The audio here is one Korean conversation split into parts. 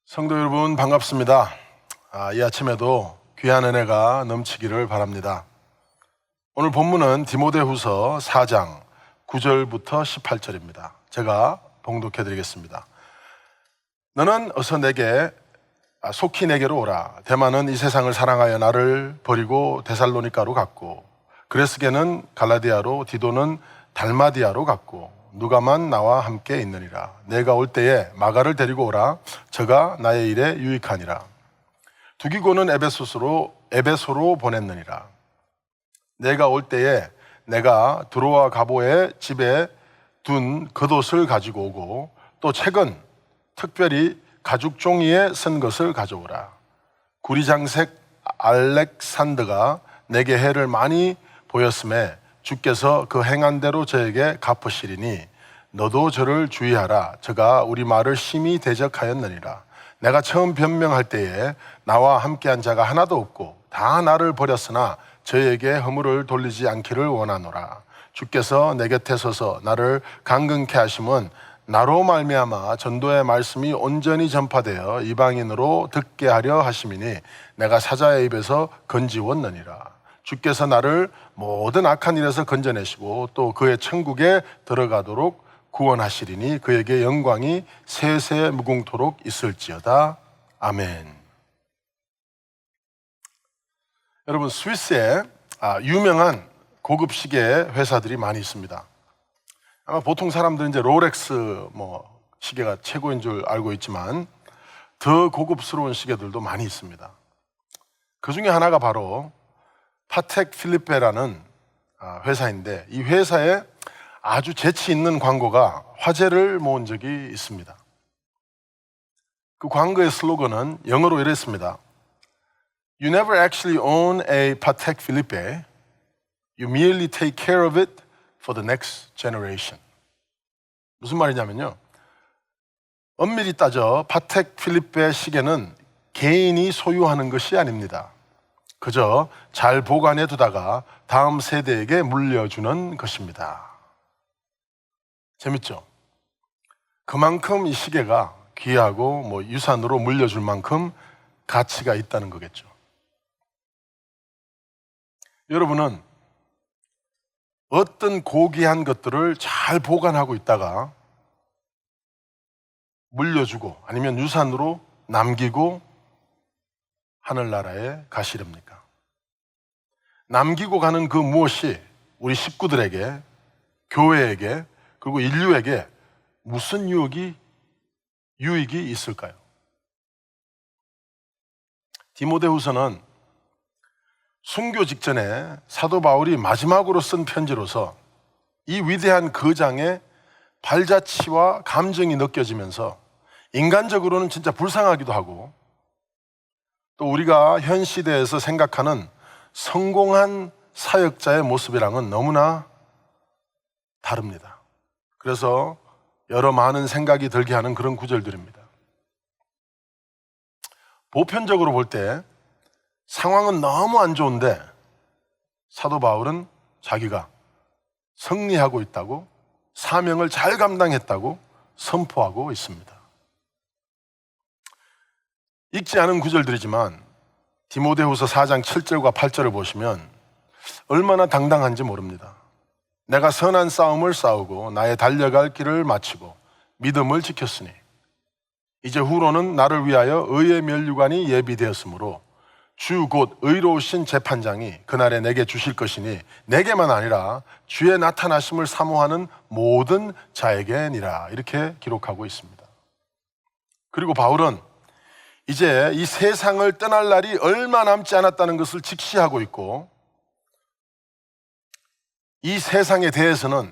성도 여러분 반갑습니다. 이 아침에도 귀한 은혜가 넘치기를 바랍니다. 오늘 본문은 디모데후서 4장 9절부터 18절입니다. 제가 봉독해 드리겠습니다. 너는 어서 속히 내게로 오라. 데마는 이 세상을 사랑하여 나를 버리고 데살로니가로 갔고, 그레스게는 갈라디아로, 디도는 달마디아로 갔고, 누가만 나와 함께 있느니라. 내가 올 때에 마가를 데리고 오라. 저가 나의 일에 유익하니라. 두기고는 에베소로 보냈느니라. 내가 올 때에 내가 두로와 가보의 집에 둔 겉옷을 가지고 오고, 또 책은 특별히 가죽 종이에 쓴 것을 가져오라. 구리장색 알렉산더가 내게 해를 많이 보였음에 주께서 그 행한 대로 저에게 갚으시리니 너도 저를 주의하라. 저가 우리 말을 심히 대적하였느니라. 내가 처음 변명할 때에 나와 함께한 자가 하나도 없고 다 나를 버렸으나 저에게 허물을 돌리지 않기를 원하노라. 주께서 내 곁에 서서 나를 강건케 하심은 나로 말미암아 전도의 말씀이 온전히 전파되어 이방인으로 듣게 하려 하심이니 내가 사자의 입에서 건지웠느니라. 주께서 나를 모든 악한 일에서 건져내시고 또 그의 천국에 들어가도록 구원하시리니 그에게 영광이 세세 무궁토록 있을지어다. 아멘. 여러분, 스위스에 유명한 고급 시계 회사들이 많이 있습니다. 아마 보통 사람들은 이제 롤렉스 시계가 최고인 줄 알고 있지만 더 고급스러운 시계들도 많이 있습니다. 그 중에 하나가 바로 파텍 필리페라는 회사인데, 이 회사에 아주 재치 있는 광고가 화제를 모은 적이 있습니다. 그 광고의 슬로건은 영어로 이랬습니다. You never actually own a Patek Philippe. You merely take care of it for the next generation. 무슨 말이냐면요, 엄밀히 따져 파텍 필리페 시계는 개인이 소유하는 것이 아닙니다. 그저 잘 보관해 두다가 다음 세대에게 물려주는 것입니다. 재밌죠? 그만큼 이 시계가 귀하고 유산으로 물려줄 만큼 가치가 있다는 거겠죠. 여러분은 어떤 고귀한 것들을 잘 보관하고 있다가 물려주고 아니면 유산으로 남기고 하늘나라에 가시렵니까? 남기고 가는 그 무엇이 우리 식구들에게, 교회에게, 그리고 인류에게 무슨 유익이 있을까요? 디모데후서는 순교 직전에 사도 바울이 마지막으로 쓴 편지로서 이 위대한 거장의 발자취와 감정이 느껴지면서 인간적으로는 진짜 불쌍하기도 하고, 또 우리가 현 시대에서 생각하는 성공한 사역자의 모습이랑은 너무나 다릅니다. 그래서 여러 많은 생각이 들게 하는 그런 구절들입니다. 보편적으로 볼 때 상황은 너무 안 좋은데 사도 바울은 자기가 승리하고 있다고, 사명을 잘 감당했다고 선포하고 있습니다. 읽지 않은 구절들이지만 디모데후서 4장 7절과 8절을 보시면 얼마나 당당한지 모릅니다. 내가 선한 싸움을 싸우고 나의 달려갈 길을 마치고 믿음을 지켰으니 이제 후로는 나를 위하여 의의 면류관이 예비되었으므로 주 곧 의로우신 재판장이 그날에 내게 주실 것이니 내게만 아니라 주의 나타나심을 사모하는 모든 자에게니라. 이렇게 기록하고 있습니다. 그리고 바울은 이제 이 세상을 떠날 날이 얼마 남지 않았다는 것을 직시하고 있고, 이 세상에 대해서는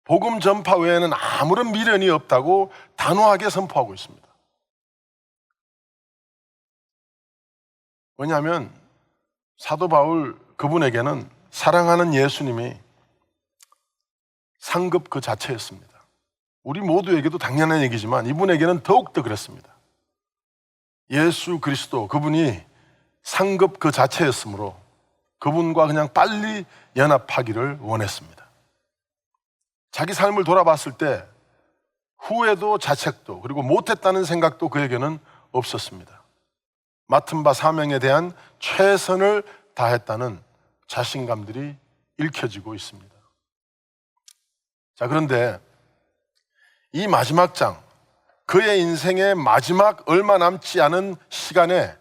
복음 전파 외에는 아무런 미련이 없다고 단호하게 선포하고 있습니다. 왜냐하면 사도 바울 그분에게는 사랑하는 예수님이 상급 그 자체였습니다. 우리 모두에게도 당연한 얘기지만 이분에게는 더욱더 그랬습니다. 예수 그리스도, 그분이 상급 그 자체였으므로 그분과 그냥 빨리 연합하기를 원했습니다. 자기 삶을 돌아봤을 때 후회도 자책도 그리고 못했다는 생각도 그에게는 없었습니다. 맡은 바 사명에 대한 최선을 다했다는 자신감들이 읽혀지고 있습니다. 자, 그런데 이 마지막 장, 그의 인생의 마지막 얼마 남지 않은 시간에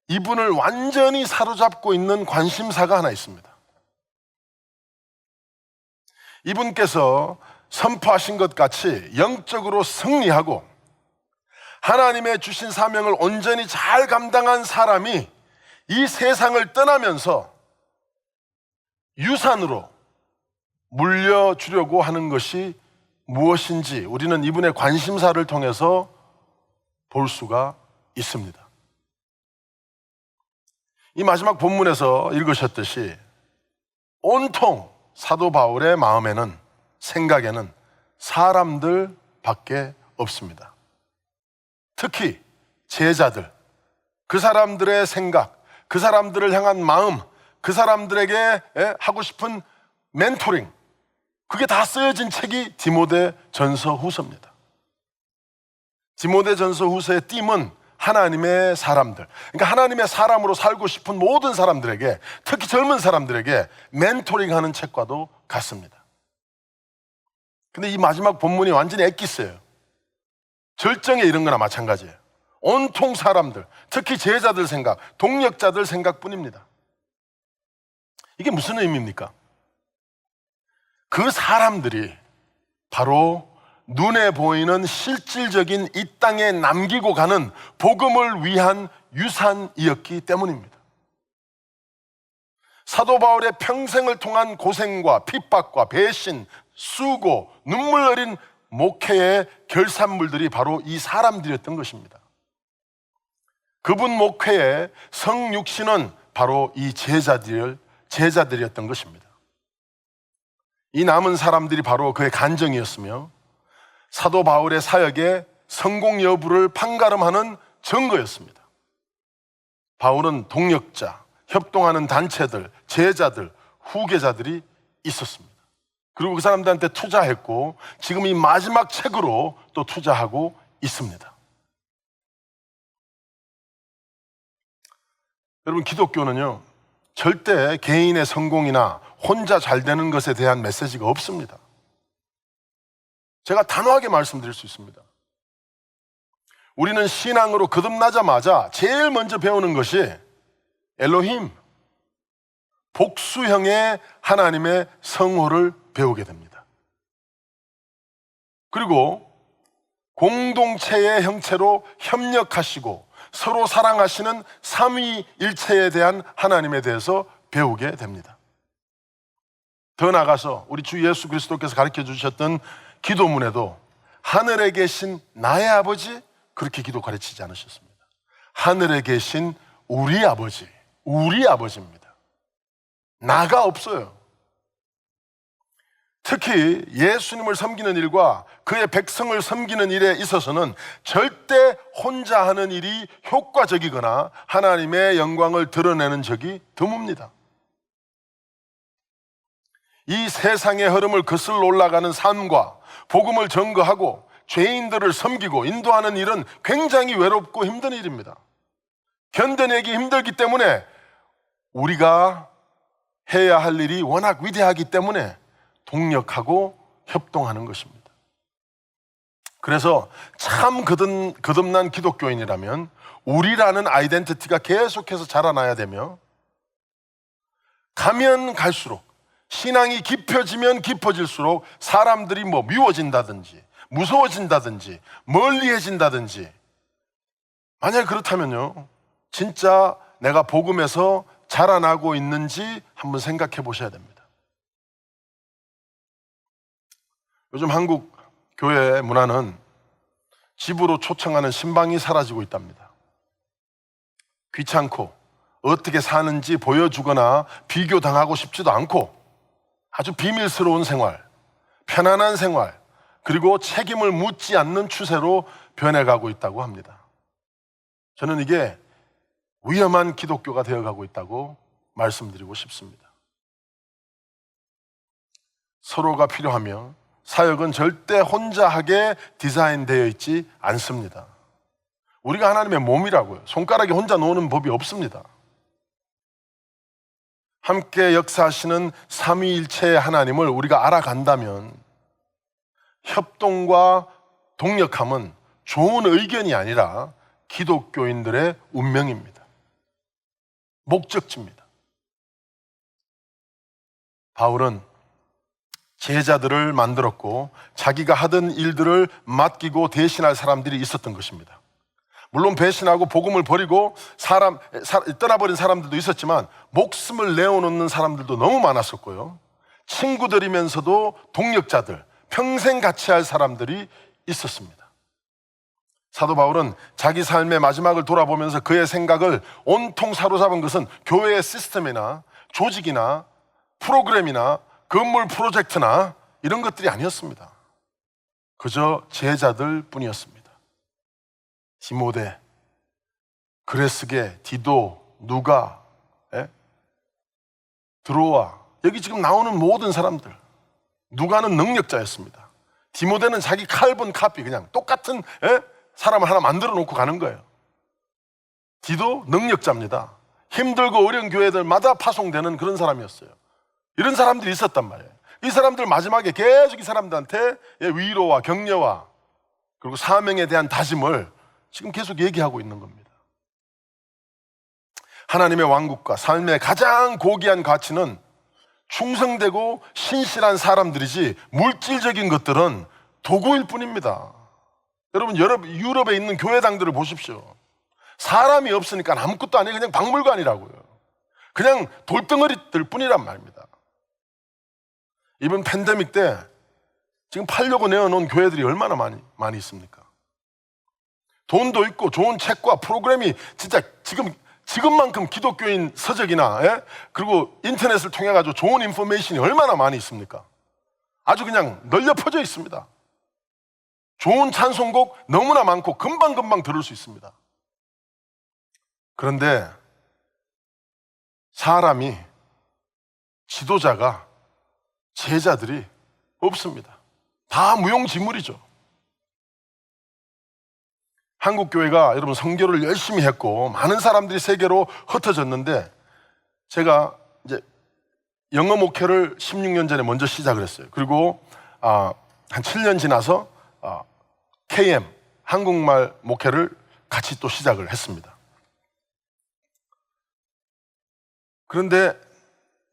이분을 완전히 사로잡고 있는 관심사가 하나 있습니다. 이분께서 선포하신 것 같이 영적으로 승리하고 하나님의 주신 사명을 온전히 잘 감당한 사람이 이 세상을 떠나면서 유산으로 물려주려고 하는 것이 무엇인지 우리는 이분의 관심사를 통해서 볼 수가 있습니다. 이 마지막 본문에서 읽으셨듯이 온통 사도 바울의 마음에는, 생각에는 사람들밖에 없습니다. 특히 제자들, 그 사람들의 생각, 그 사람들을 향한 마음, 그 사람들에게 하고 싶은 멘토링, 그게 다 쓰여진 책이 디모데 전서 후서입니다. 디모데 전서 후서의 띠은 하나님의 사람들, 그러니까 하나님의 사람으로 살고 싶은 모든 사람들에게, 특히 젊은 사람들에게 멘토링하는 책과도 같습니다. 근데 이 마지막 본문이 완전히 엑기스예요. 절정에 이른 거나 마찬가지예요. 온통 사람들, 특히 제자들 생각, 동역자들 생각뿐입니다. 이게 무슨 의미입니까? 그 사람들이 바로 눈에 보이는 실질적인 이 땅에 남기고 가는 복음을 위한 유산이었기 때문입니다. 사도 바울의 평생을 통한 고생과 핍박과 배신, 수고, 눈물 어린 목회의 결산물들이 바로 이 사람들이었던 것입니다. 그분 목회의 성육신은 바로 이 제자들이었던 것입니다. 이 남은 사람들이 바로 그의 간정이었으며 사도 바울의 사역의 성공 여부를 판가름하는 증거였습니다. 바울은 동역자, 협동하는 단체들, 제자들, 후계자들이 있었습니다. 그리고 그 사람들한테 투자했고 지금 이 마지막 책으로 또 투자하고 있습니다. 여러분, 기독교는요 절대 개인의 성공이나 혼자 잘 되는 것에 대한 메시지가 없습니다. 제가 단호하게 말씀드릴 수 있습니다. 우리는 신앙으로 거듭나자마자 제일 먼저 배우는 것이 엘로힘, 복수형의 하나님의 성호를 배우게 됩니다. 그리고 공동체의 형체로 협력하시고 서로 사랑하시는 삼위일체에 대한 하나님에 대해서 배우게 됩니다. 더 나아가서 우리 주 예수 그리스도께서 가르쳐 주셨던 기도문에도 하늘에 계신 나의 아버지, 그렇게 기도 가르치지 않으셨습니다. 하늘에 계신 우리 아버지, 우리 아버지입니다. 나가 없어요. 특히 예수님을 섬기는 일과 그의 백성을 섬기는 일에 있어서는 절대 혼자 하는 일이 효과적이거나 하나님의 영광을 드러내는 적이 드뭅니다. 이 세상의 흐름을 거슬러 올라가는 삶과 복음을 전거하고 죄인들을 섬기고 인도하는 일은 굉장히 외롭고 힘든 일입니다. 견뎌내기 힘들기 때문에 우리가 해야 할 일이 워낙 위대하기 때문에 동력하고 협동하는 것입니다. 그래서 참 거듭난 기독교인이라면 우리라는 아이덴티티가 계속해서 자라나야 되며, 가면 갈수록 신앙이 깊어지면 깊어질수록 사람들이 미워진다든지 무서워진다든지 멀리해진다든지, 만약 그렇다면요 진짜 내가 복음에서 자라나고 있는지 한번 생각해 보셔야 됩니다. 요즘 한국 교회 문화는 집으로 초청하는 신방이 사라지고 있답니다. 귀찮고 어떻게 사는지 보여주거나 비교당하고 싶지도 않고 아주 비밀스러운 생활, 편안한 생활, 그리고 책임을 묻지 않는 추세로 변해가고 있다고 합니다. 저는 이게 위험한 기독교가 되어가고 있다고 말씀드리고 싶습니다. 서로가 필요하며 사역은 절대 혼자 하게 디자인되어 있지 않습니다. 우리가 하나님의 몸이라고요. 손가락이 혼자 노는 법이 없습니다. 함께 역사하시는 삼위일체의 하나님을 우리가 알아간다면 협동과 동력함은 좋은 의견이 아니라 기독교인들의 운명입니다. 목적지입니다. 바울은 제자들을 만들었고 자기가 하던 일들을 맡기고 대신할 사람들이 있었던 것입니다. 물론 배신하고 복음을 버리고 떠나버린 사람들도 있었지만 목숨을 내어놓는 사람들도 너무 많았었고요. 친구들이면서도 동력자들, 평생 같이 할 사람들이 있었습니다. 사도 바울은 자기 삶의 마지막을 돌아보면서 그의 생각을 온통 사로잡은 것은 교회의 시스템이나 조직이나 프로그램이나 건물 프로젝트나 이런 것들이 아니었습니다. 그저 제자들 뿐이었습니다. 디모데, 그레스게, 디도, 누가, 드로아, 여기 지금 나오는 모든 사람들, 누가는 능력자였습니다. 디모데는 자기 칼본 카피, 그냥 똑같은 사람을 하나 만들어 놓고 가는 거예요. 디도 능력자입니다. 힘들고 어려운 교회들마다 파송되는 그런 사람이었어요. 이런 사람들이 있었단 말이에요. 이 사람들 마지막에 계속 이 사람들한테 위로와 격려와 그리고 사명에 대한 다짐을 지금 계속 얘기하고 있는 겁니다. 하나님의 왕국과 삶의 가장 고귀한 가치는 충성되고 신실한 사람들이지 물질적인 것들은 도구일 뿐입니다. 여러분 유럽에 있는 교회당들을 보십시오. 사람이 없으니까 아무것도 아니에요. 그냥 박물관이라고요. 그냥 돌덩어리들 뿐이란 말입니다. 이번 팬데믹 때 지금 팔려고 내어놓은 교회들이 얼마나 많이 있습니까? 돈도 있고 좋은 책과 프로그램이 진짜 지금만큼 기독교인 서적이나 그리고 인터넷을 통해 가지고 좋은 인포메이션이 얼마나 많이 있습니까? 아주 그냥 널려 퍼져 있습니다. 좋은 찬송곡 너무나 많고 금방금방 들을 수 있습니다. 그런데 사람이, 지도자가, 제자들이 없습니다. 다 무용지물이죠. 한국교회가 여러분 선교를 열심히 했고 많은 사람들이 세계로 흩어졌는데 제가 이제 영어 목회를 16년 전에 먼저 시작을 했어요. 그리고 한 7년 지나서 KM, 한국말 목회를 같이 또 시작을 했습니다. 그런데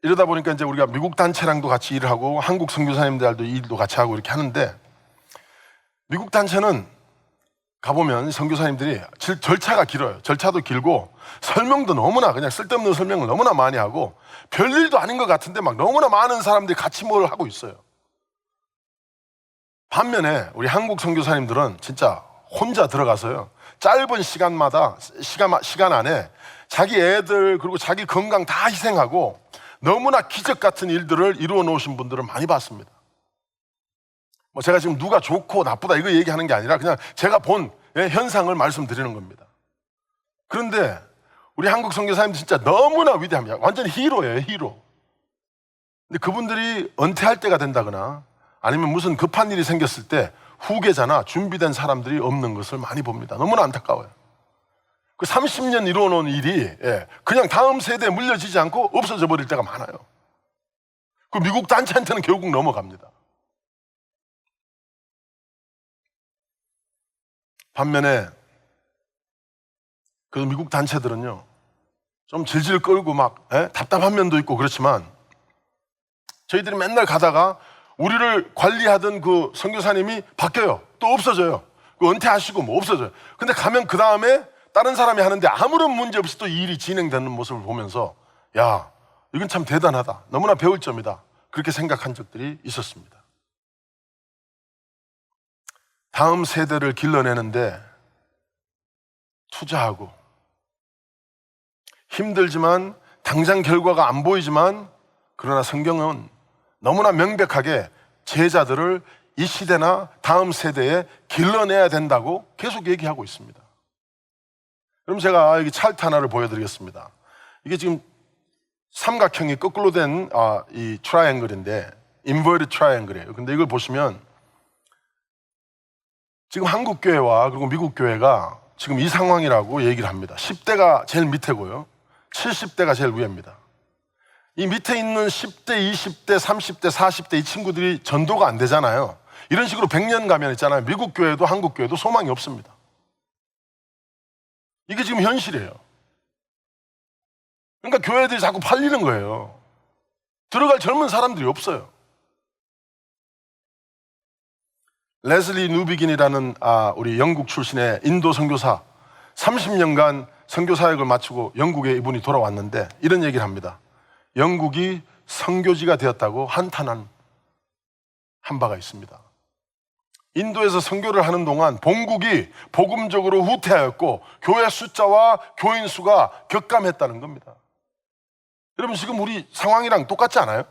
이러다 보니까 이제 우리가 미국 단체랑도 같이 일을 하고 한국 선교사님들도 일도 같이 하고 이렇게 하는데 미국 단체는 가보면 선교사님들이 절차가 길어요. 절차도 길고 설명도 너무나 그냥 쓸데없는 설명을 너무나 많이 하고 별일도 아닌 것 같은데 막 너무나 많은 사람들이 같이 뭘 하고 있어요. 반면에 우리 한국 선교사님들은 진짜 혼자 들어가서요. 짧은 시간 안에 자기 애들 그리고 자기 건강 다 희생하고 너무나 기적 같은 일들을 이루어 놓으신 분들을 많이 봤습니다. 제가 지금 누가 좋고 나쁘다 이거 얘기하는 게 아니라 그냥 제가 본 현상을 말씀드리는 겁니다. 그런데 우리 한국 선교사님들 진짜 너무나 위대합니다. 완전 히로예요, 히로. 근데 그분들이 은퇴할 때가 된다거나 아니면 무슨 급한 일이 생겼을 때 후계자나 준비된 사람들이 없는 것을 많이 봅니다. 너무나 안타까워요. 그 30년 이루어놓은 일이 그냥 다음 세대에 물려지지 않고 없어져 버릴 때가 많아요. 그 미국 단체한테는 결국 넘어갑니다. 반면에 그 미국 단체들은요 좀 질질 끌고 막 답답한 면도 있고 그렇지만 저희들이 맨날 가다가 우리를 관리하던 그 선교사님이 바뀌어요. 또 없어져요. 그 은퇴하시고 뭐 없어져요. 근데 가면 그 다음에 다른 사람이 하는데 아무런 문제 없이 또 이 일이 진행되는 모습을 보면서 야, 이건 참 대단하다. 너무나 배울 점이다. 그렇게 생각한 적들이 있었습니다. 다음 세대를 길러내는데 투자하고 힘들지만 당장 결과가 안 보이지만 그러나 성경은 너무나 명백하게 제자들을 이 시대나 다음 세대에 길러내야 된다고 계속 얘기하고 있습니다. 그럼 제가 여기 차트 하나를 보여드리겠습니다. 이게 지금 삼각형이 거꾸로 된 이 트라이앵글인데 인버티드 트라이앵글이에요. 근데 이걸 보시면 지금 한국 교회와 그리고 미국 교회가 지금 이 상황이라고 얘기를 합니다. 10대가 제일 밑에고요, 70대가 제일 위입니다. 이 밑에 있는 10대, 20대, 30대, 40대 이 친구들이 전도가 안 되잖아요. 이런 식으로 100년 가면 있잖아요, 미국 교회도 한국 교회도 소망이 없습니다. 이게 지금 현실이에요. 그러니까 교회들이 자꾸 팔리는 거예요. 들어갈 젊은 사람들이 없어요. 레슬리 누비긴이라는 우리 영국 출신의 인도 선교사, 30년간 선교 사역을 마치고 영국에 이분이 돌아왔는데 이런 얘기를 합니다. 영국이 선교지가 되었다고 한탄한 바가 있습니다. 인도에서 선교를 하는 동안 본국이 복음적으로 후퇴하였고 교회 숫자와 교인 수가 격감했다는 겁니다. 여러분, 지금 우리 상황이랑 똑같지 않아요?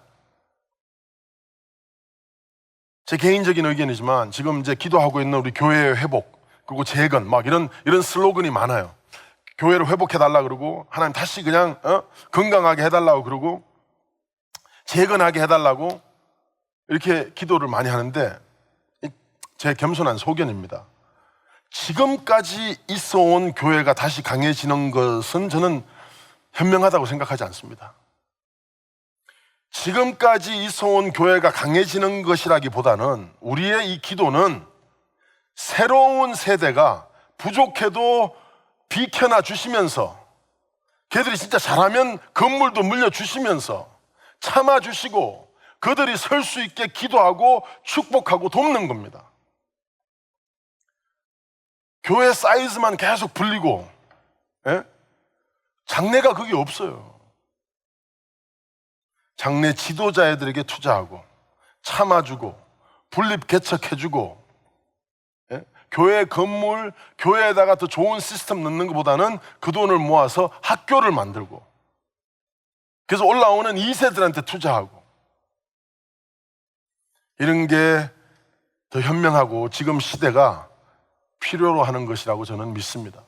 제 개인적인 의견이지만 지금 이제 기도하고 있는 우리 교회의 회복, 그리고 재건, 막 이런 슬로건이 많아요. 교회를 회복해달라 그러고, 하나님 다시 그냥 건강하게 해달라고 그러고, 재건하게 해달라고 이렇게 기도를 많이 하는데, 제 겸손한 소견입니다. 지금까지 있어온 교회가 다시 강해지는 것은 저는 현명하다고 생각하지 않습니다. 지금까지 있어온 교회가 강해지는 것이라기보다는 우리의 이 기도는 새로운 세대가 부족해도 비켜나 주시면서, 걔들이 진짜 잘하면 건물도 물려주시면서 참아주시고 그들이 설 수 있게 기도하고 축복하고 돕는 겁니다. 교회 사이즈만 계속 불리고, 장래가 그게 없어요. 장래 지도자애들에게 투자하고 참아주고 분립 개척해주고, 교회 건물, 교회에다가 더 좋은 시스템 넣는 것보다는 그 돈을 모아서 학교를 만들고, 그래서 올라오는 2세들한테 투자하고, 이런 게 더 현명하고 지금 시대가 필요로 하는 것이라고 저는 믿습니다.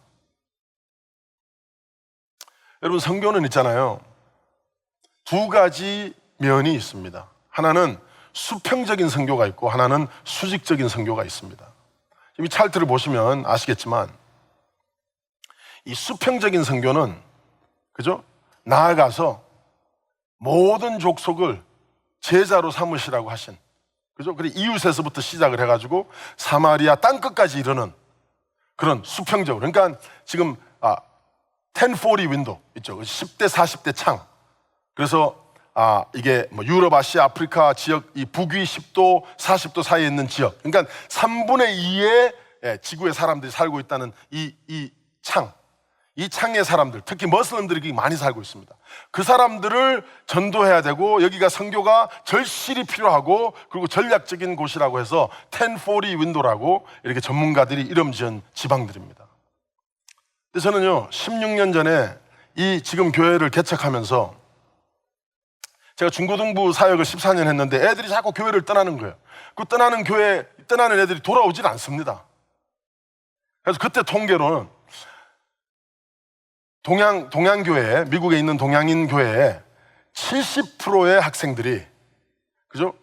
여러분, 선교는 있잖아요, 두 가지 면이 있습니다. 하나는 수평적인 선교가 있고 하나는 수직적인 선교가 있습니다. 이 차트를 보시면 아시겠지만 이 수평적인 선교는, 그죠? 나아가서 모든 족속을 제자로 삼으시라고 하신, 그죠? 그리고 이웃에서부터 시작을 해가지고 사마리아 땅끝까지 이르는 그런 수평적으로. 그러니까 지금 1040 윈도우 있죠. 10대 40대 창. 그래서 이게 뭐 유럽, 아시아, 아프리카 지역, 이 북위 10도 40도 사이에 있는 지역, 그러니까 3분의 2의 지구의 사람들이 살고 있다는 이 창의 사람들, 특히 머슬림들이 많이 살고 있습니다. 그 사람들을 전도해야 되고, 여기가 선교가 절실히 필요하고, 그리고 전략적인 곳이라고 해서 1040 윈도라고 이렇게 전문가들이 이름 지은 지방들입니다. 근데 저는요, 16년 전에 이 지금 교회를 개척하면서 제가 중고등부 사역을 14년 했는데 애들이 자꾸 교회를 떠나는 거예요. 그 떠나는 애들이 돌아오질 않습니다. 그래서 그때 통계로는 동양교회, 미국에 있는 동양인 교회에 70%의 학생들이, 그죠?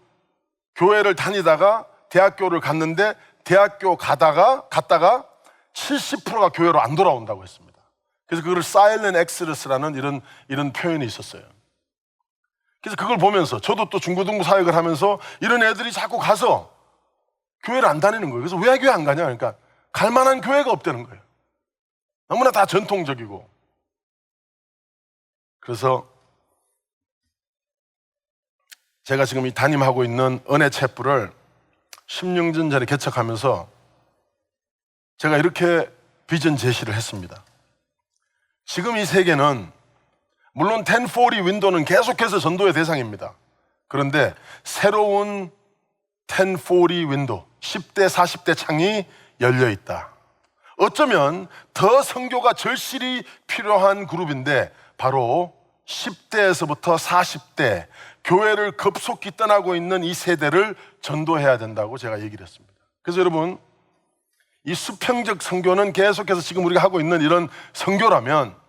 교회를 다니다가 대학교를 갔는데 대학교 갔다가 70%가 교회로 안 돌아온다고 했습니다. 그래서 그걸 사일런트 엑스더스라는 이런 표현이 있었어요. 그래서 그걸 보면서 저도 또 중고등부 사역을 하면서 이런 애들이 자꾸 가서 교회를 안 다니는 거예요. 그래서 왜 교회 안 가냐? 그러니까 갈 만한 교회가 없다는 거예요. 너무나 다 전통적이고. 그래서 제가 지금 이 담임하고 있는 은혜 챕프를 16년 전에 개척하면서 제가 이렇게 비전 제시를 했습니다. 지금 이 세계는 물론 1040 윈도는 계속해서 전도의 대상입니다. 그런데 새로운 1040 윈도, 10대 40대 창이 열려 있다. 어쩌면 더 선교가 절실히 필요한 그룹인데 바로 10대에서부터 40대, 교회를 급속히 떠나고 있는 이 세대를 전도해야 된다고 제가 얘기를 했습니다. 그래서 여러분, 이 수평적 선교는 계속해서 지금 우리가 하고 있는 이런 선교라면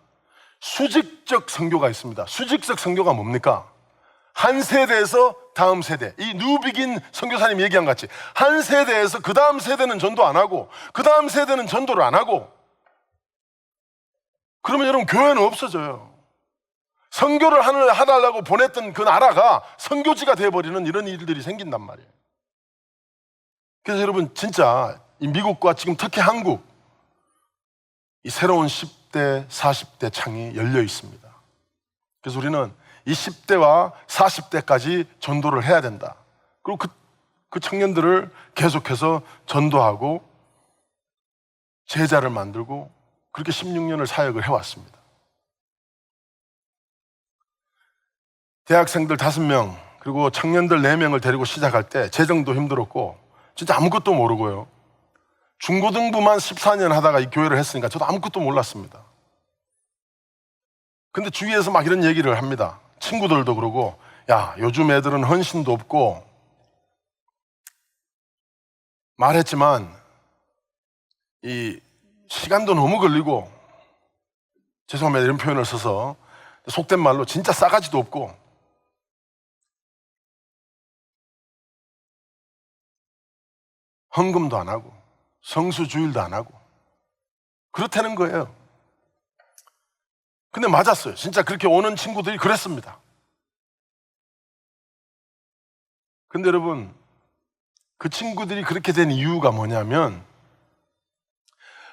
수직적 선교가 있습니다. 수직적 선교가 뭡니까? 한 세대에서 다음 세대, 이 뉴비긴 선교사님 얘기한 것 같이 한 세대에서 그 다음 세대는 전도 안 하고 그 다음 세대는 전도를 안 하고, 그러면 여러분 교회는 없어져요. 선교를 하려고 보냈던 그 나라가 선교지가 되어버리는 이런 일들이 생긴단 말이에요. 그래서 여러분 진짜 이 미국과 지금 특히 한국, 이 새로운 10대, 40대 창이 열려 있습니다. 그래서 우리는 이 10대와 40대까지 전도를 해야 된다. 그리고 그 청년들을 계속해서 전도하고 제자를 만들고 그렇게 16년을 사역을 해왔습니다. 대학생들 5명 그리고 청년들 4명을 데리고 시작할 때 재정도 힘들었고 진짜 아무것도 모르고요. 중고등부만 14년 하다가 이 교회를 했으니까 저도 아무것도 몰랐습니다. 근데 주위에서 막 이런 얘기를 합니다. 친구들도 그러고, 야, 요즘 애들은 헌신도 없고, 말했지만 이 시간도 너무 걸리고, 죄송합니다 이런 표현을 써서, 속된 말로 진짜 싸가지도 없고, 헌금도 안 하고 성수주일도 안 하고 그렇다는 거예요. 근데 맞았어요. 진짜 그렇게 오는 친구들이 그랬습니다. 근데 여러분, 그 친구들이 그렇게 된 이유가 뭐냐면,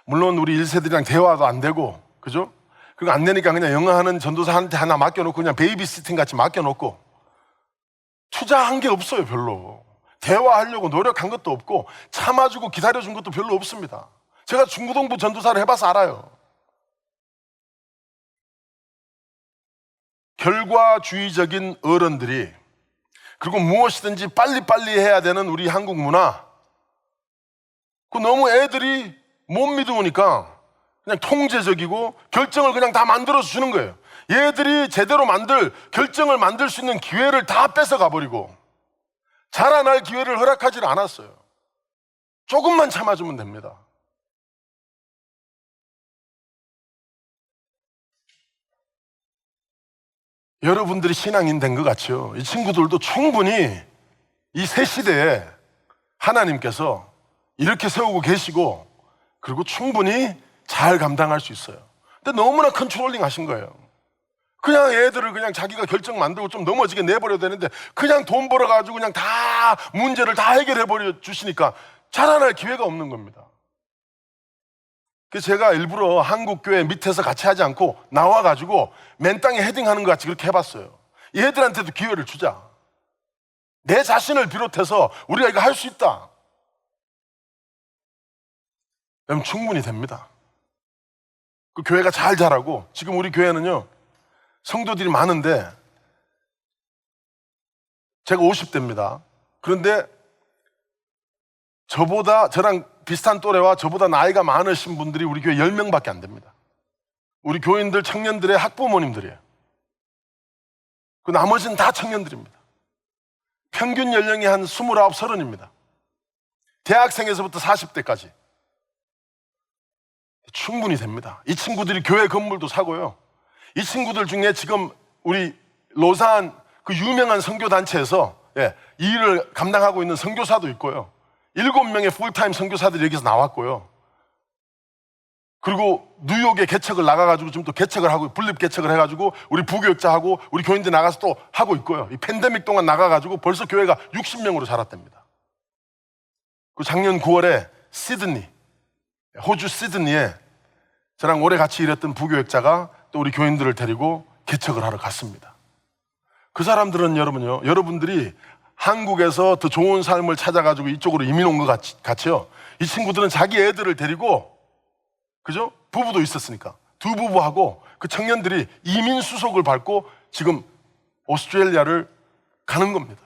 물론 우리 1세들이랑 대화도 안 되고, 그죠? 그리고 안 되니까 그냥 영어하는 전도사한테 하나 맡겨놓고 그냥 베이비시팅 같이 맡겨놓고 투자한 게 없어요. 별로 대화하려고 노력한 것도 없고 참아주고 기다려준 것도 별로 없습니다. 제가 중고등부 전도사를 해봐서 알아요. 결과주의적인 어른들이, 그리고 무엇이든지 빨리빨리 해야 되는 우리 한국 문화, 그 너무 애들이 못 믿으니까 그냥 통제적이고 결정을 그냥 다 만들어서 주는 거예요. 얘들이 제대로 결정을 만들 수 있는 기회를 다 뺏어가 버리고 자라날 기회를 허락하지 않았어요. 조금만 참아주면 됩니다. 여러분들이 신앙인 된 것 같죠? 이 친구들도 충분히 이 새 시대에 하나님께서 이렇게 세우고 계시고, 그리고 충분히 잘 감당할 수 있어요. 근데 너무나 컨트롤링 하신 거예요. 그냥 애들을 그냥 자기가 결정 만들고 좀 넘어지게 내버려야 되는데 그냥 돈 벌어가지고 그냥 다 문제를 다 해결해버려 주시니까 자라날 기회가 없는 겁니다. 그래서 제가 일부러 한국교회 밑에서 같이 하지 않고 나와가지고 맨 땅에 헤딩하는 것 같이 그렇게 해봤어요. 얘들한테도 기회를 주자. 내 자신을 비롯해서 우리가 이거 할 수 있다. 그럼 충분히 됩니다. 그 교회가 잘 자라고, 지금 우리 교회는요 성도들이 많은데, 제가 50대입니다. 그런데 저랑 비슷한 또래와 저보다 나이가 많으신 분들이 우리 교회 10명밖에 안 됩니다. 우리 교인들, 청년들의 학부모님들이에요. 그 나머지는 다 청년들입니다. 평균 연령이 한 29, 30입니다. 대학생에서부터 40대까지 충분히 됩니다. 이 친구들이 교회 건물도 사고요. 이 친구들 중에 지금 우리 로산 그 유명한 선교단체에서 이 일을 감당하고 있는 선교사도 있고요. 7명의 풀타임 선교사들이 여기서 나왔고요. 그리고 뉴욕에 개척을 나가가지고 지금 또 개척을 하고 분립 개척을 해가지고 우리 부교육자하고 우리 교인들 나가서 또 하고 있고요. 이 팬데믹 동안 나가가지고 벌써 교회가 60명으로 자랐답니다. 그 작년 9월에 시드니, 호주 시드니에 저랑 오래 같이 일했던 부교육자가 또 우리 교인들을 데리고 개척을 하러 갔습니다. 그 사람들은 여러분들이 한국에서 더 좋은 삶을 찾아가지고 이쪽으로 이민 온 것 같이요. 이 친구들은 자기 애들을 데리고, 그죠? 부부도 있었으니까 두 부부하고 그 청년들이 이민 수속을 밟고 지금 오스트레일리아를 가는 겁니다.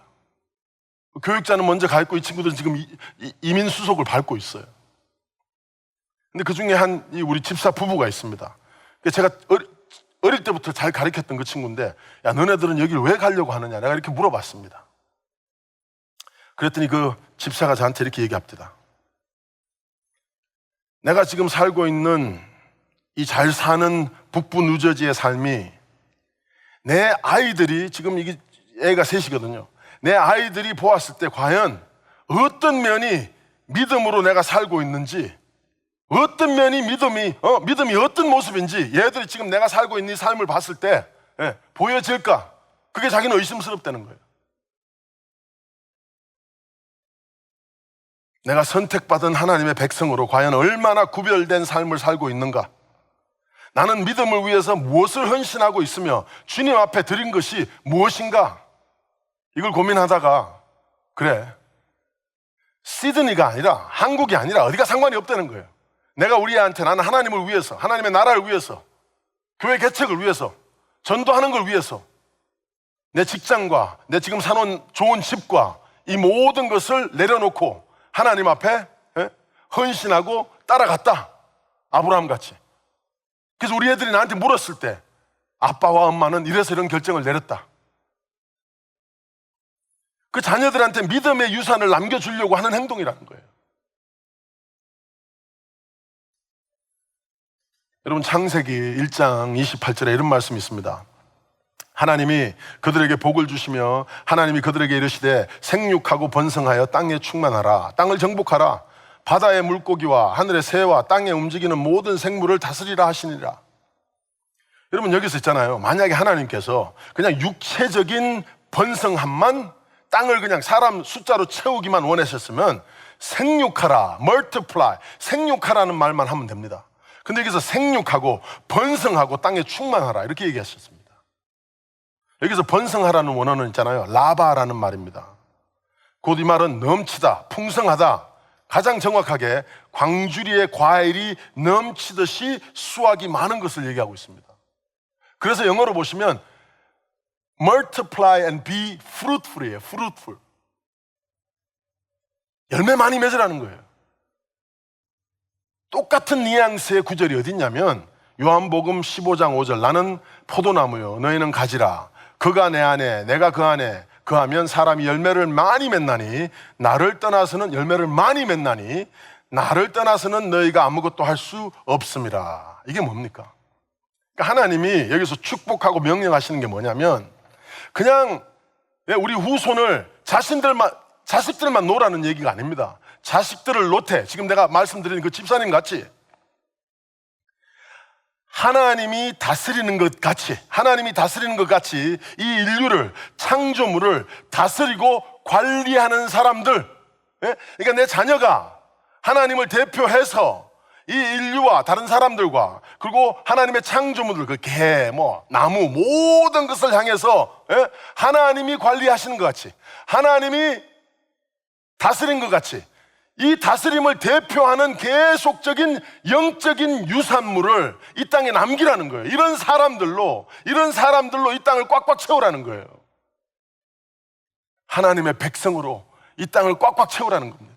교육자는 먼저 가 있고 이 친구들은 지금 이민 수속을 밟고 있어요. 근데 그 중에 우리 집사 부부가 있습니다. 제가 어릴 때부터 잘 가르쳤던 그 친구인데, 야, 너네들은 여기를 왜 가려고 하느냐? 내가 이렇게 물어봤습니다. 그랬더니 그 집사가 저한테 이렇게 얘기합니다. 내가 지금 살고 있는 이 잘 사는 북부 뉴저지의 삶이 내 아이들이 지금 이게 애가 셋이거든요. 내 아이들이 보았을 때 과연 어떤 면이 믿음으로 내가 살고 있는지, 어떤 면이 믿음이 어떤 모습인지 얘들이 지금 내가 살고 있는 이 삶을 봤을 때 보여질까? 그게 자기는 의심스럽다는 거예요. 내가 선택받은 하나님의 백성으로 과연 얼마나 구별된 삶을 살고 있는가? 나는 믿음을 위해서 무엇을 헌신하고 있으며 주님 앞에 드린 것이 무엇인가? 이걸 고민하다가 그래, 시드니가 아니라 한국이 아니라 어디가 상관이 없다는 거예요. 내가 우리 애한테 나는 하나님을 위해서, 하나님의 나라를 위해서, 교회 개척을 위해서, 전도하는 걸 위해서 내 직장과 내 지금 사놓은 좋은 집과 이 모든 것을 내려놓고 하나님 앞에 헌신하고 따라갔다. 아브라함 같이. 그래서 우리 애들이 나한테 물었을 때 아빠와 엄마는 이래서 이런 결정을 내렸다. 그 자녀들한테 믿음의 유산을 남겨주려고 하는 행동이라는 거예요. 여러분, 창세기 1장 28절에 이런 말씀이 있습니다. 하나님이 그들에게 복을 주시며 하나님이 그들에게 이르시되 생육하고 번성하여 땅에 충만하라. 땅을 정복하라. 바다의 물고기와 하늘의 새와 땅에 움직이는 모든 생물을 다스리라 하시니라. 여러분, 여기서 있잖아요. 만약에 하나님께서 그냥 육체적인 번성함만, 땅을 그냥 사람 숫자로 채우기만 원하셨으면 생육하라, multiply, 생육하라는 말만 하면 됩니다. 근데 여기서 생육하고 번성하고 땅에 충만하라 이렇게 얘기하셨습니다. 여기서 번성하라는 원어는 있잖아요. 라바라는 말입니다. 곧 이 말은 넘치다, 풍성하다. 가장 정확하게 광주리의 과일이 넘치듯이 수확이 많은 것을 얘기하고 있습니다. 그래서 영어로 보시면 multiply and be fruitful이에요. fruitful. 열매 많이 맺으라는 거예요. 똑같은 뉘앙스의 구절이 어디 있냐면 요한복음 15장 5절 나는 포도나무요 너희는 가지라. 그가 내 안에 내가 그 안에 그하면 사람이 열매를 많이 맺나니 나를 떠나서는 열매를 많이 맺나니 나를 떠나서는 너희가 아무것도 할 수 없음이라. 이게 뭡니까? 그러니까 하나님이 여기서 축복하고 명령하시는 게 뭐냐면 그냥 우리 후손을 자식들만 놓으라는 얘기가 아닙니다. 자식들을 놓되 지금 내가 말씀드린 그 집사님 같이 하나님이 다스리는 것 같이 이 인류를, 창조물을 다스리고 관리하는 사람들, 그러니까 내 자녀가 하나님을 대표해서 이 인류와 다른 사람들과 그리고 하나님의 창조물들, 그 개, 나무 모든 것을 향해서 하나님이 관리하시는 것 같이, 하나님이 다스린 것 같이 이 다스림을 대표하는 계속적인 영적인 유산물을 이 땅에 남기라는 거예요. 이런 사람들로 이 땅을 꽉꽉 채우라는 거예요. 하나님의 백성으로 이 땅을 꽉꽉 채우라는 겁니다.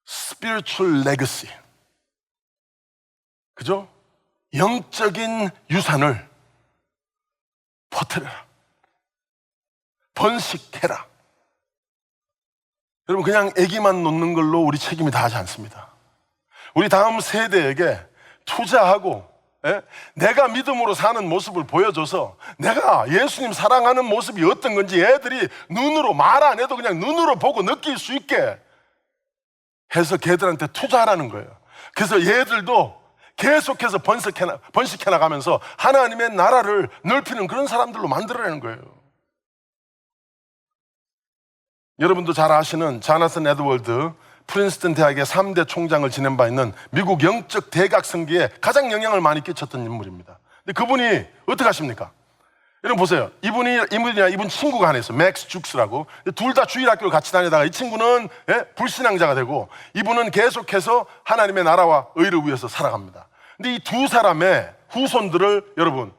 Spiritual legacy. 그죠? 영적인 유산을 퍼뜨려라. 번식해라. 여러분, 그냥 아기만 놓는 걸로 우리 책임이 다하지 않습니다. 우리 다음 세대에게 투자하고 내가 믿음으로 사는 모습을 보여줘서 내가 예수님 사랑하는 모습이 어떤 건지 애들이 눈으로 말 안 해도 그냥 눈으로 보고 느낄 수 있게 해서 걔들한테 투자하라는 거예요. 그래서 얘들도 계속해서 번식해 나가면서 하나님의 나라를 넓히는 그런 사람들로 만들어내는 거예요. 여러분도 잘 아시는 자나슨 에드워드, 프린스턴 대학의 3대 총장을 지낸 바 있는 미국 영적 대각성기에 가장 영향을 많이 끼쳤던 인물입니다. 근데 그분이 어떻게 하십니까? 여러분 보세요. 이분 친구가 하나 있어요. 맥스 죽스라고. 둘 다 주일학교를 같이 다니다가 이 친구는 불신앙자가 되고 이분은 계속해서 하나님의 나라와 의를 위해서 살아갑니다. 근데 이 두 사람의 후손들을 여러분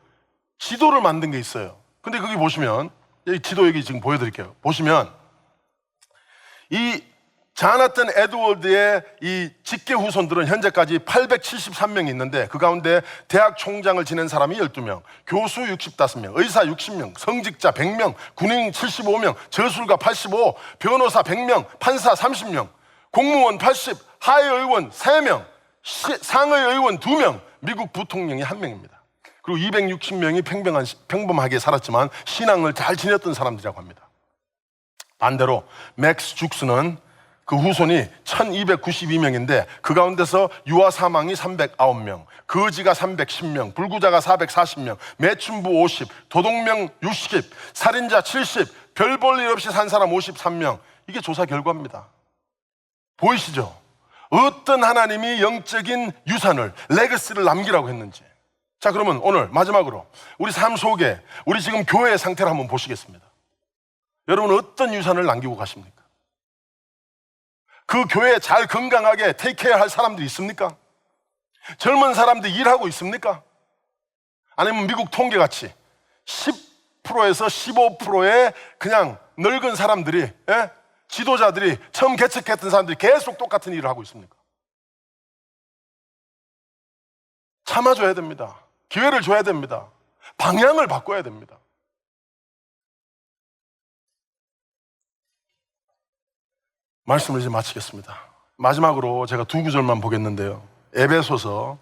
지도를 만든 게 있어요. 근데 거기 보시면 이 지도 여기 지금 보여드릴게요. 보시면 이 자나슨 에드워드의 이 직계 후손들은 현재까지 873명이 있는데 그 가운데 대학 총장을 지낸 사람이 12명, 교수 65명, 의사 60명, 성직자 100명, 군인 75명, 저술가 85, 변호사 100명, 판사 30명, 공무원 80, 하의의원 3명, 상의의원 2명, 미국 부통령이 1명입니다. 그리고 그리고 260명이 평범하게 살았지만 신앙을 잘 지녔던 사람들이라고 합니다. 반대로 맥스 죽스는 그 후손이 1292명인데 그 가운데서 유아 사망이 309명, 거지가 310명, 불구자가 440명, 매춘부 50, 도둑명 60, 살인자 70, 별 볼 일 없이 산 사람 53명. 이게 조사 결과입니다. 보이시죠? 어떤 하나님이 영적인 유산을, 레거시를 남기라고 했는지. 자, 그러면 오늘 마지막으로 우리 삶 속에 우리 지금 교회의 상태를 한번 보시겠습니다. 여러분 어떤 유산을 남기고 가십니까? 그 교회에 잘 건강하게 테이크케어 할 사람들이 있습니까? 젊은 사람들이 일하고 있습니까? 아니면 미국 통계같이 10%에서 15%의 그냥 늙은 사람들이, 지도자들이, 처음 개척했던 사람들이 계속 똑같은 일을 하고 있습니까? 참아줘야 됩니다. 기회를 줘야 됩니다. 방향을 바꿔야 됩니다. 말씀을 이제 마치겠습니다. 마지막으로 제가 두 구절만 보겠는데요. 에베소서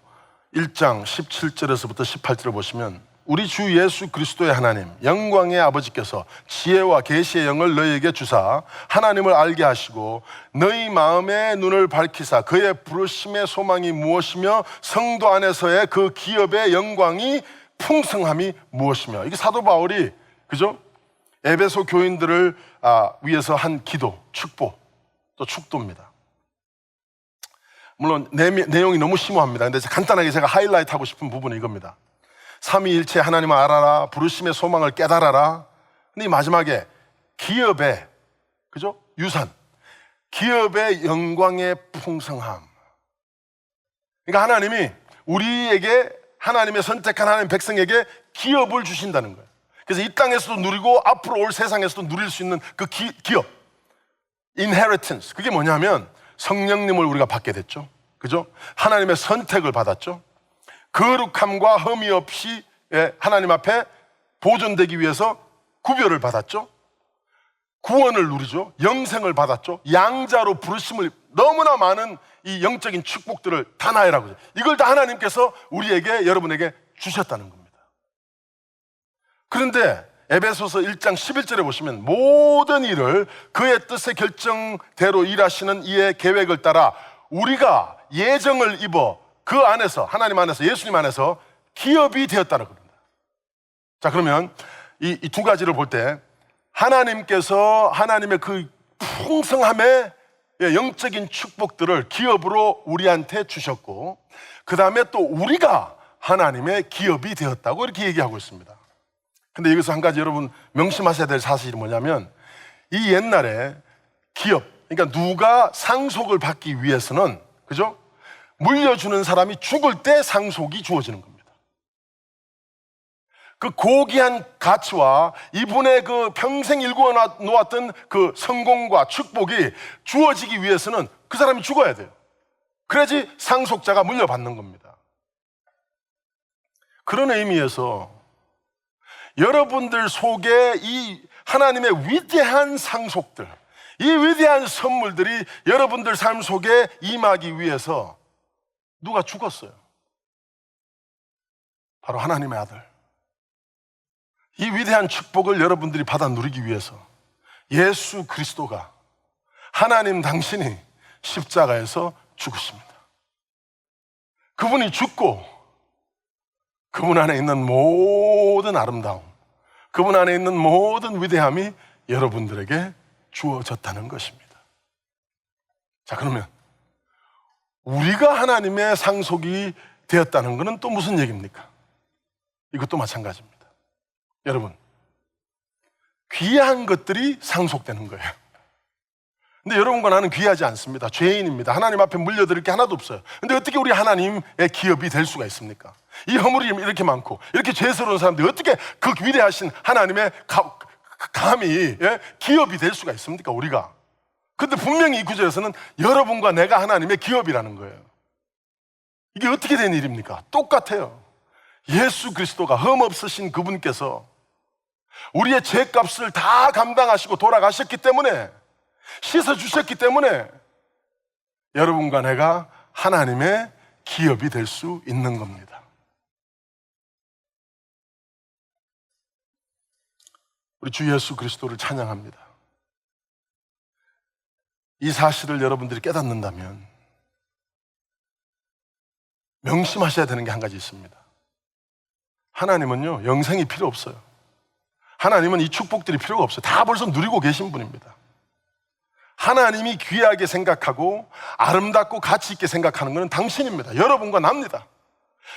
1장 17절에서부터 18절을 보시면 우리 주 예수 그리스도의 하나님 영광의 아버지께서 지혜와 계시의 영을 너희에게 주사 하나님을 알게 하시고 너희 마음의 눈을 밝히사 그의 부르심의 소망이 무엇이며 성도 안에서의 그 기업의 영광이 풍성함이 무엇이며, 이게 사도 바울이, 그죠? 에베소 교인들을 위해서 한 기도, 축복, 또 축도입니다. 물론 내용이 너무 심오합니다. 근데 간단하게 제가 하이라이트 하고 싶은 부분은 이겁니다. 삼위일체 하나님을 알아라, 부르심의 소망을 깨달아라. 근데 이 마지막에 기업의, 그죠? 유산, 기업의 영광의 풍성함. 그러니까 하나님이 우리에게, 하나님의 선택한 하나님 백성에게 기업을 주신다는 거예요. 그래서 이 땅에서도 누리고 앞으로 올 세상에서도 누릴 수 있는 그 기업, inheritance. 그게 뭐냐면 성령님을 우리가 받게 됐죠. 그죠? 하나님의 선택을 받았죠. 거룩함과 흠이 없이 하나님 앞에 보존되기 위해서 구별을 받았죠. 구원을 누리죠. 영생을 받았죠. 양자로 부르심을, 너무나 많은 이 영적인 축복들을 다 나열하고, 이걸 다 하나님께서 우리에게, 여러분에게 주셨다는 겁니다. 그런데 에베소서 1장 11절에 보시면 모든 일을 그의 뜻의 결정대로 일하시는 이의 계획을 따라 우리가 예정을 입어 그 안에서, 하나님 안에서, 예수님 안에서 기업이 되었다는 겁니다. 자, 그러면 이 두 가지를 볼 때 하나님께서 하나님의 그 풍성함의 영적인 축복들을 기업으로 우리한테 주셨고, 그 다음에 또 우리가 하나님의 기업이 되었다고 이렇게 얘기하고 있습니다. 근데 여기서 한 가지 여러분 명심하셔야 될 사실이 뭐냐면, 이 옛날에 기업, 그러니까 누가 상속을 받기 위해서는, 그죠? 물려주는 사람이 죽을 때 상속이 주어지는 겁니다. 그 고귀한 가치와 이분의 그 평생 일구어 놓았던 그 성공과 축복이 주어지기 위해서는 그 사람이 죽어야 돼요. 그래야지 상속자가 물려받는 겁니다. 그런 의미에서 여러분들 속에 이 하나님의 위대한 상속들, 이 위대한 선물들이 여러분들 삶 속에 임하기 위해서 누가 죽었어요? 바로 하나님의 아들. 이 위대한 축복을 여러분들이 받아 누리기 위해서 예수 그리스도가, 하나님 당신이 십자가에서 죽으십니다. 그분이 죽고 그분 안에 있는 모든 아름다움, 그분 안에 있는 모든 위대함이 여러분들에게 주어졌다는 것입니다. 자, 그러면 우리가 하나님의 상속이 되었다는 것은 또 무슨 얘기입니까? 이것도 마찬가지입니다. 여러분, 귀한 것들이 상속되는 거예요. 근데 여러분과 나는 귀하지 않습니다. 죄인입니다. 하나님 앞에 물려드릴 게 하나도 없어요. 근데 어떻게 우리 하나님의 기업이 될 수가 있습니까? 이 허물이 이렇게 많고 이렇게 죄스러운 사람들이 어떻게 그 위대하신 하나님의 감히 기업이 될 수가 있습니까, 우리가? 근데 분명히 이 구절에서는 여러분과 내가 하나님의 기업이라는 거예요. 이게 어떻게 된 일입니까? 똑같아요. 예수 그리스도가 흠 없으신 그분께서 우리의 죄값을 다 감당하시고 돌아가셨기 때문에, 씻어주셨기 때문에 여러분과 내가 하나님의 기업이 될 수 있는 겁니다. 우리 주 예수 그리스도를 찬양합니다. 이 사실을 여러분들이 깨닫는다면 명심하셔야 되는 게 한 가지 있습니다. 하나님은요, 영생이 필요 없어요. 하나님은 이 축복들이 필요가 없어요. 다 벌써 누리고 계신 분입니다. 하나님이 귀하게 생각하고 아름답고 가치 있게 생각하는 것은 당신입니다. 여러분과 납니다.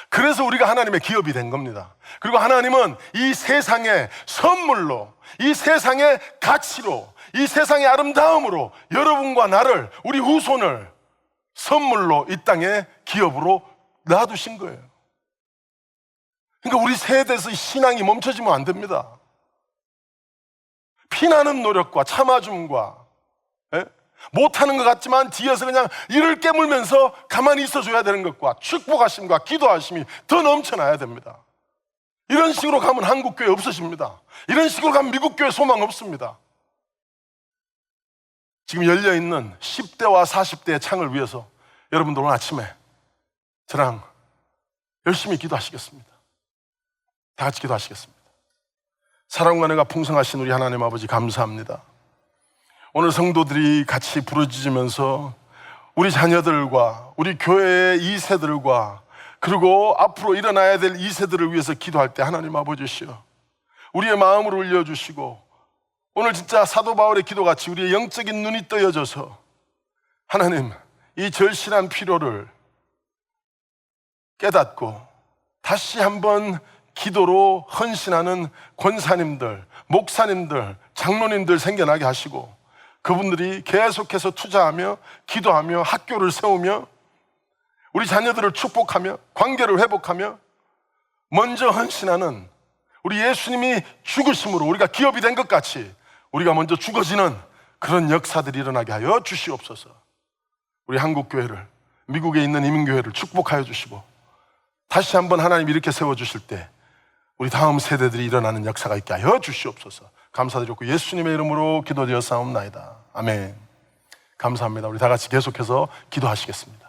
그래서 우리가 하나님의 기업이 된 겁니다. 그리고 하나님은 이 세상의 선물로, 이 세상의 가치로, 이 세상의 아름다움으로 여러분과 나를, 우리 후손을 선물로 이 땅에 기업으로 놔두신 거예요. 그러니까 우리 세대에서 신앙이 멈춰지면 안 됩니다. 피나는 노력과 참아줌과, 못하는 것 같지만 뒤에서 그냥 이를 깨물면서 가만히 있어줘야 되는 것과 축복하심과 기도하심이 더 넘쳐나야 됩니다. 이런 식으로 가면 한국교회 없어집니다. 이런 식으로 가면 미국교회 소망 없습니다. 지금 열려있는 10대와 40대의 창을 위해서 여러분들 오늘 아침에 저랑 열심히 기도하시겠습니다. 다 같이 기도하시겠습니다. 사랑과 은혜가 풍성하신 우리 하나님 아버지 감사합니다. 오늘 성도들이 같이 부르짖으면서 우리 자녀들과 우리 교회의 2세들과 그리고 앞으로 일어나야 될 2세들을 위해서 기도할 때 하나님 아버지시여 우리의 마음을 울려주시고 오늘 진짜 사도 바울의 기도같이 우리의 영적인 눈이 떠여져서 하나님 이 절실한 필요를 깨닫고 다시 한번 기도로 헌신하는 권사님들, 목사님들, 장로님들 생겨나게 하시고 그분들이 계속해서 투자하며 기도하며 학교를 세우며 우리 자녀들을 축복하며 관계를 회복하며 먼저 헌신하는 우리 예수님이 죽으심으로 우리가 기업이 된 것 같이 우리가 먼저 죽어지는 그런 역사들이 일어나게 하여 주시옵소서. 우리 한국교회를, 미국에 있는 이민교회를 축복하여 주시고 다시 한번 하나님 이렇게 세워주실 때 우리 다음 세대들이 일어나는 역사가 있게 하여 주시옵소서. 감사드렸고 예수님의 이름으로 기도드려 싸움나이다. 아멘. 감사합니다. 우리 다 같이 계속해서 기도하시겠습니다.